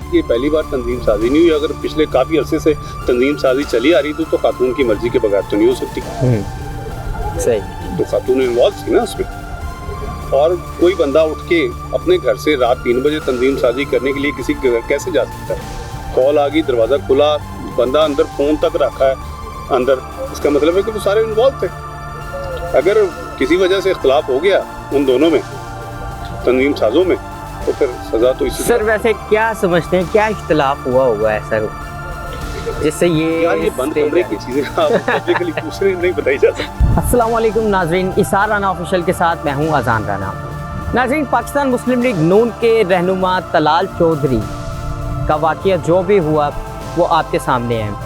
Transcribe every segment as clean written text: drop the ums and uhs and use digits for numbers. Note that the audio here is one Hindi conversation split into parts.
कि ये पहली बार तंजीम साजी नहीं हुई। अगर पिछले काफ़ी अरसे से तंजीम साजी चली आ रही थी तो खातून की मर्जी के बगैर तो नहीं हो सकती। सही। तो खातून इन्वॉल्व थी ना उसमें। और कोई बंदा उठ के अपने घर से रात 3 बजे तंजीम साजी करने के लिए किसी के घर कैसे जा सकता है? कॉल आ गई, दरवाज़ा खुला, बंदा अंदर फ़ोन तक रखा है अंदर, इसका मतलब है कि वो सारे इन्वॉल्व थे। अगर किसी वजह से इख्तलाफ हो गया उन दोनों में, तंजीम साजों में, तो फिर सज़ा तो इसी। सर वैसे क्या समझते हैं, क्या इख्तलाफ हुआ होगा ऐसा जिससे ये बंद कमरे की चीज़ें पब्लिकली दूसरे नहीं बताई जा सकती। अस्सलाम वालेकुम नाजरीन, इसार राना ऑफिशियल के साथ मैं हूं अजान राना। नाजरीन, पाकिस्तान मुस्लिम लीग नून के रहनुमा तलाल चौधरी का वाक़या जो भी हुआ वो आपके सामने है।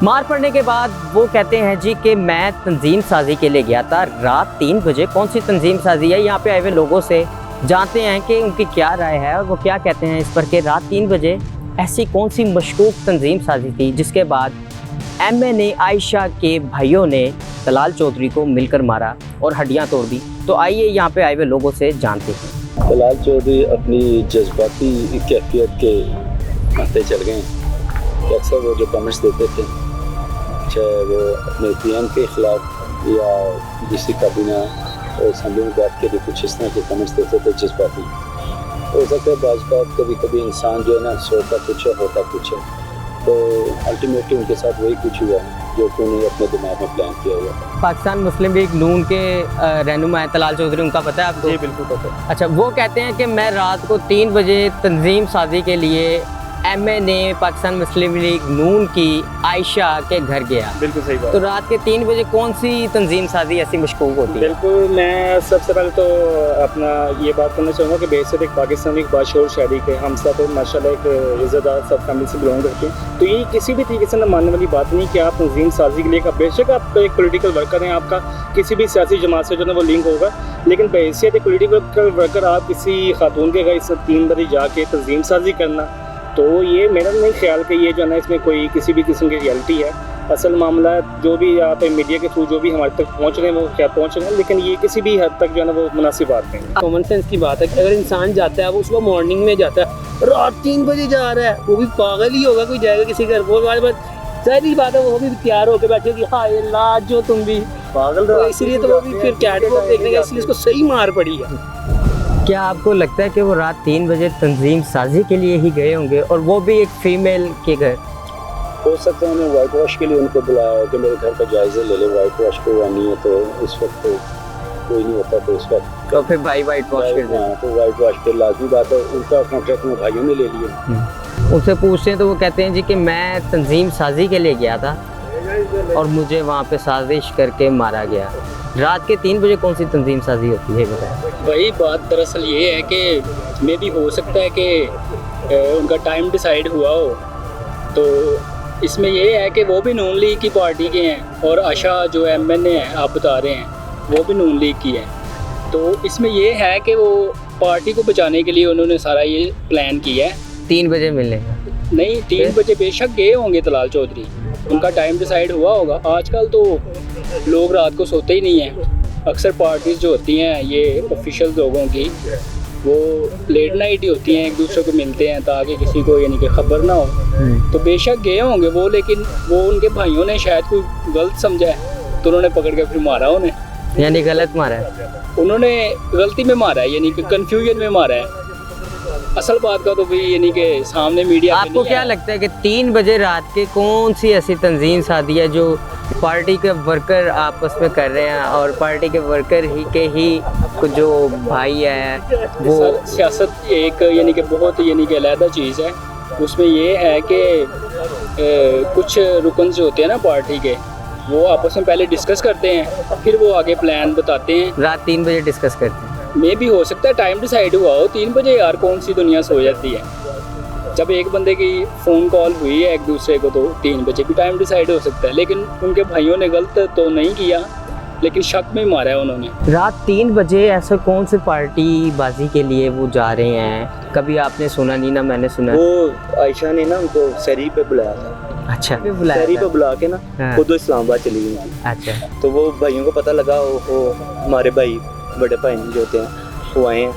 मार पड़ने के बाद वो कहते हैं जी कि मैं तंजीम साजी के लिए गया था रात 3 बजे। कौन सी तंजीम साजी है, यहाँ पे आए हुए लोगों से जानते हैं कि उनकी क्या राय है और वो क्या कहते हैं इस पर कि रात 3 बजे ऐसी कौन सी मशकूक तंजीम साजी थी जिसके बाद MNA आयशा के भाइयों ने तलाल चौधरी को मिलकर मारा और हड्डियां तोड़ दी। तो आइए यहाँ पे आए हुए लोगों से जानते हैं। तलाल चौधरी अपनी जज्बाती कैफियत के आते चल गए कि अक्सर वो जो कमेंट्स देते थे, चाहे वो अपने PM के ख़िलाफ़ या किसी काबीना और असम्बली में बैठ के भी कुछ इस तरह के कमेंट्स देते थे जज्बाती। हो सकता है बाज़ बात कभी कभी इंसान जो है ना सोचता कुछ है होता कुछ है, तो अल्टीमेटली उनके साथ वही कुछ हुआ जो कि उन्होंने अपने दिमाग में प्लान किया हुआ। पाकिस्तान मुस्लिम लीग नून के रहनुमा है तलाल चौधरी, उनका पता है आपको? जी बिल्कुल पता है। अच्छा, वो कहते हैं कि मैं रात को 3 बजे तंजीम साजी के लिए MNA पाकिस्तान मुस्लिम लीग नून की आयशा के घर गया। बिल्कुल सही बात। तो रात के 3 बजे कौन सी तंजीम साजी ऐसी मशकूक होती है? बिल्कुल, मैं सबसे पहले तो अपना ये बात करना चाहूँगा कि बेसिक एक पाकिस्तानी एक बाशूर शहरी के हम सब माशाल्लाह एक इज़्ज़तदार सब फैमिली से बिलोंग करते हैं। तो ये किसी भी तरीके से न मानने वाली बात नहीं कि आप तंजीम साजी के लिए का बेशक आप एक पोलिटिकल वर्कर हैं, आपका किसी भी सियासी जमात से जो है वो लिंक होगा, लेकिन बहैसियत एक पोलिटिकल वर्कर आप किसी खातून के घर 3 बजे जाके तंजीम साजी करना, तो ये मेरा नहीं ख्याल कि ये जो है ना इसमें कोई किसी भी किस्म की रियलिटी है। असल मामला जो भी आप मीडिया के थ्रू जो भी हमारे तक पहुंच रहे हैं वो क्या पहुंच रहे हैं, लेकिन ये किसी भी हद तक जो है ना वो मुनासिब बात नहीं है। कॉमन सेंस की बात है कि अगर इंसान जाता है वो सुबह मॉर्निंग में जाता है, रात 3 बजे जा रहा है, वो भी पागल ही होगा कोई जाएगा किसी घर। वो बात सारी बात है, वो भी तैयार होकर बैठे कि हाँ ये लाज जो तुम भी पागल, तो इसलिए तो वो भी फिर कैटवॉक देखने का इसलिए इसको सही मार पड़ी है। क्या आपको लगता है कि वो रात 3 बजे तंजीम साजी के लिए ही गए होंगे और वो भी एक फीमेल के घर? हो सकता है उन्हें वाइट वॉश के लिए उनको बुलाया हो कि मेरे घर का जायज़ा ले ले, वाइट वॉश करवानी है, तो इस वक्त तो कोई नहीं होता, तो इस वक्त तो फिर भाई वाइट वॉश कर दें। तो वाइट वॉश पर लाजमी बात है, उनका कॉन्ट्रैक्ट में भाइयों ने ले लिया। उनसे पूछते हैं तो वो कहते हैं जी कि मैं तंजीम साजी के लिए गया था और मुझे वहाँ पे साजिश करके मारा गया। रात के 3 बजे कौन सी तंजीम साजी होती है बताएं? वही बात दरअसल ये है कि मे भी हो सकता है कि उनका टाइम डिसाइड हुआ हो, तो इसमें ये है कि वो भी नून लीग की पार्टी के हैं और आशा जो MNA है आप बता रहे हैं वो भी नून लीग की है। तो इसमें ये है कि वो पार्टी को बचाने के लिए उन्होंने सारा ये प्लान किया है। 3 बजे मिलने का नहीं, 3 बजे बेशक गए होंगे तलाल चौधरी, उनका टाइम डिसाइड हुआ होगा। आजकल तो लोग रात को सोते ही नहीं हैं। अक्सर पार्टीज़ जो होती हैं ये ऑफिशियल लोगों की, वो लेट नाइट ही होती हैं, एक दूसरे को मिलते हैं ताकि किसी को यानी कि खबर ना हो। तो बेशक गए होंगे वो, लेकिन वो उनके भाइयों ने शायद कोई गलत समझा है तो उन्होंने पकड़ के फिर मारा उन्हें। यानी गलत मारा है? उन्होंने गलती में मारा है, यानी कि कन्फ्यूजन में मारा है। असल बात का तो भी यानी कि सामने मीडिया। आपको क्या लगता है कि 3 बजे रात के कौन सी ऐसी तंजीम सादी है जो पार्टी के वर्कर आपस में कर रहे हैं और पार्टी के वर्कर ही के ही जो भाई है वो? सियासत एक यानी कि बहुत यानी कि अलहदा चीज़ है। उसमें ये है कि कुछ रुकन जो होते हैं ना पार्टी के, वो आपस में पहले डिस्कस करते हैं, फिर वो आगे प्लान बताते हैं। रात 3 बजे डिस्कस करते हैं? मे भी हो सकता है टाइम डिसाइड हुआ हो 3 बजे। यार कौन सी दुनिया सो जाती है? जब एक बंदे की फ़ोन कॉल हुई है एक दूसरे को तो 3 बजे भी टाइम डिसाइड हो सकता है। लेकिन उनके भाइयों ने गलत तो नहीं किया, लेकिन शक में मारा है उन्होंने। रात 3 बजे ऐसा कौन सी पार्टी बाजी के लिए वो जा रहे हैं? कभी आपने सुना नहीं ना मैंने सुना। वो आयशा ने ना उनको शहरी पे बुलाया था। अच्छा, शहरी पे बुला के ना हाँ। खुद इस्लामाबाद चली गई थी। अच्छा, तो वो भाइयों को पता लगा, वो हमारे भाई बड़े भाई जो होते हैं वो आए हैं,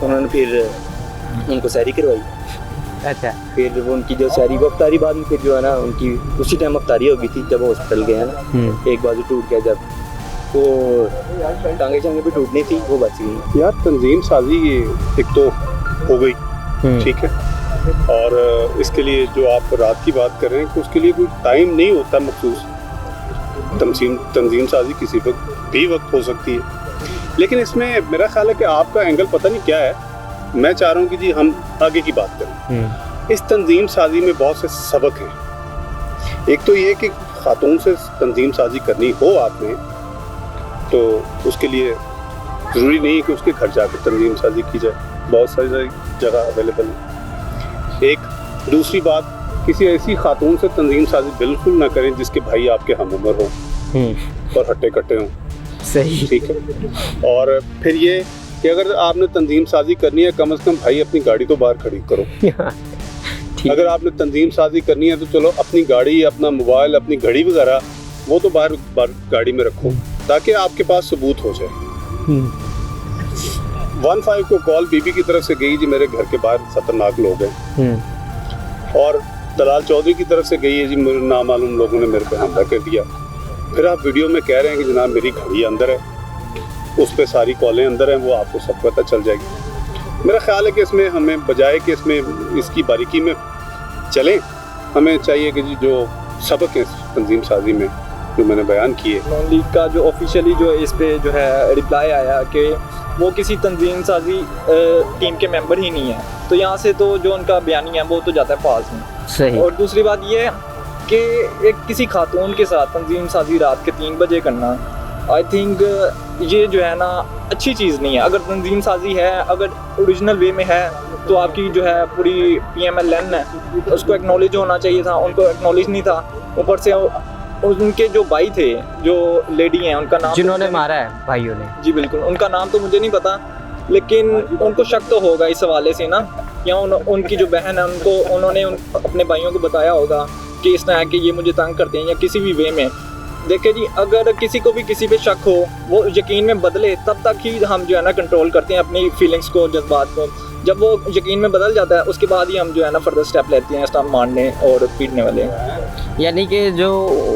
तो उन्होंने फिर उनको सैरी करवाई। अच्छा। फिर वो उनकी जो सारी वो अफ्तारी बाद में फिर जो है ना उनकी उसी टाइम अफ्तारी हो गई थी जब वो हॉस्पिटल गए हैं ना, एक बाजू टूट गया जब, वो टांगे चांगे भी टूटनी थी, वो बच गई। यार तंजीम साजी ये एक तो हो गई, ठीक है, और इसके लिए जो आप रात की बात कर रहे हैं कि उसके लिए कोई टाइम नहीं होता मखसूस। तंजीम साजी किसी वक्त भी वक्त हो सकती है, लेकिन इसमें मेरा ख्याल है कि आपका एंगल पता नहीं क्या है। मैं चाह रहा हूँ कि जी हम आगे की बात करें। इस तंजीम साजी में बहुत से सबक हैं। एक तो ये कि खातून से तंजीम साजी करनी हो आपने तो उसके लिए ज़रूरी नहीं है कि उसके घर जाकर तंजीम साजी की जाए, बहुत सारी जगह अवेलेबल है। एक दूसरी बात, किसी ऐसी खातून से तंजीम साजी बिल्कुल ना करें जिसके भाई आपके हम उम्र हो और हट्टे कट्टे हों। सही, ठीक है। और फिर ये कि अगर आपने तंजीम साजी करनी है, कम से कम भाई अपनी गाड़ी तो बाहर खड़ी करो। अगर आपने तंजीम साजी करनी है तो चलो अपनी गाड़ी, अपना मोबाइल, अपनी घड़ी वगैरह वो तो बाहर गाड़ी में रखो ताकि आपके पास सबूत हो जाए। 15 को कॉल बीबी की तरफ से गई जी मेरे घर के बाहर खतरनाक लोग हैं, और दलाल चौधरी की तरफ से गई है जी मेरे नामालूम लोगों ने मेरे पे हमला कर दिया। फिर आप वीडियो में कह रहे हैं कि जनाब मेरी घड़ी अंदर है, उस पर सारी कॉलें अंदर हैं, वो आपको सब पता चल जाएगी। मेरा ख्याल है कि इसमें हमें बजाय कि इसमें इसकी बारीकी में चलें, हमें चाहिए कि जी जो सबक है तंजीम साजी में जो मैंने बयान किए। नॉन लीग का जो ऑफिशियली जो इस पे जो है रिप्लाई आया कि वो किसी तंजीम साजी टीम के मेंबर ही नहीं है, तो यहाँ से तो जो उनका बयानी है वो तो जाता है पास में। सही। और दूसरी बात ये है कि एक किसी खातून के साथ तंजीम साजी रात के 3 बजे करना, आई थिंक ये जो है ना अच्छी चीज़ नहीं है। अगर तंजीम साजी है, अगर ओरिजिनल वे में है तो आपकी जो है पूरी PMLN है उसको एक्नॉलेज होना चाहिए था, उनको एक्नॉलेज नहीं था। ऊपर से उनके जो भाई थे, जो लेडी हैं, उनका नाम जिन्होंने मारा है भाइयों ने, जी बिल्कुल, उनका नाम तो मुझे नहीं पता, लेकिन उनको शक तो होगा इस हवाले से ना, या उनकी जो बहन है उनको उन्होंने अपने भाइयों को बताया होगा कि इस तरह है कि ये मुझे तंग करते हैं या किसी भी वे में। देखिए जी, अगर किसी को भी किसी पे शक हो वो यकीन में बदले तब तक ही हम जो है ना कंट्रोल करते हैं अपनी फीलिंग्स को, जज्बात को। जब वो यकीन में बदल जाता है उसके बाद ही हम जो है ना फर्दर स्टेप लेते हैं स्टाफ मारने और पीटने वाले। यानी कि जो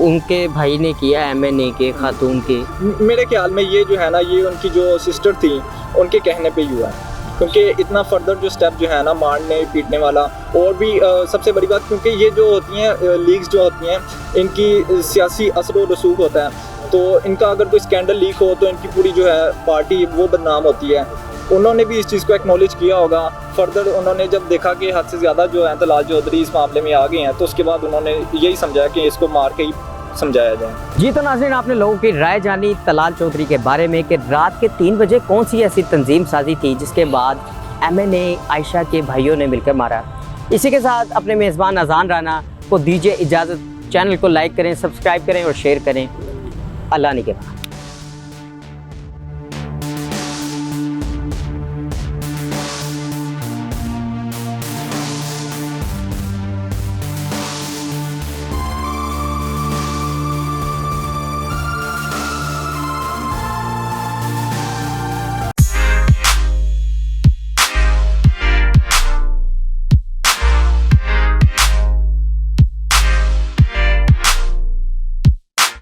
उनके भाई ने किया MNA के खातून के, मेरे ख्याल में ये जो है ना ये उनकी जो सिस्टर थी उनके कहने पे ही हुआ है, क्योंकि इतना फर्दर जो स्टेप जो है ना मारने पीटने वाला। और भी सबसे बड़ी बात, क्योंकि ये जो होती हैं लीग्स जो होती हैं इनकी सियासी असर व रसूख होता है, तो इनका अगर कोई स्कैंडल लीक हो तो इनकी पूरी जो है पार्टी वो बदनाम होती है। उन्होंने भी इस चीज़ को एक्नॉलेज किया होगा। फर्दर उन्होंने जब देखा कि हद से ज़्यादा जो है दलाल चौधरी इस मामले में आ गए हैं तो उसके बाद उन्होंने यही समझाया कि इसको मार के ही समझाया जाए। जी तो नाज़रीन, आपने लोगों की राय जानी तलाल चौधरी के बारे में कि रात के 3 बजे कौन सी ऐसी तंजीम साजी थी जिसके बाद MNA आयशा के भाइयों ने मिलकर मारा। इसी के साथ अपने मेज़बान अजान राना को दीजिए इजाज़त। चैनल को लाइक करें, सब्सक्राइब करें और शेयर करें। अल्लाह निगहबान।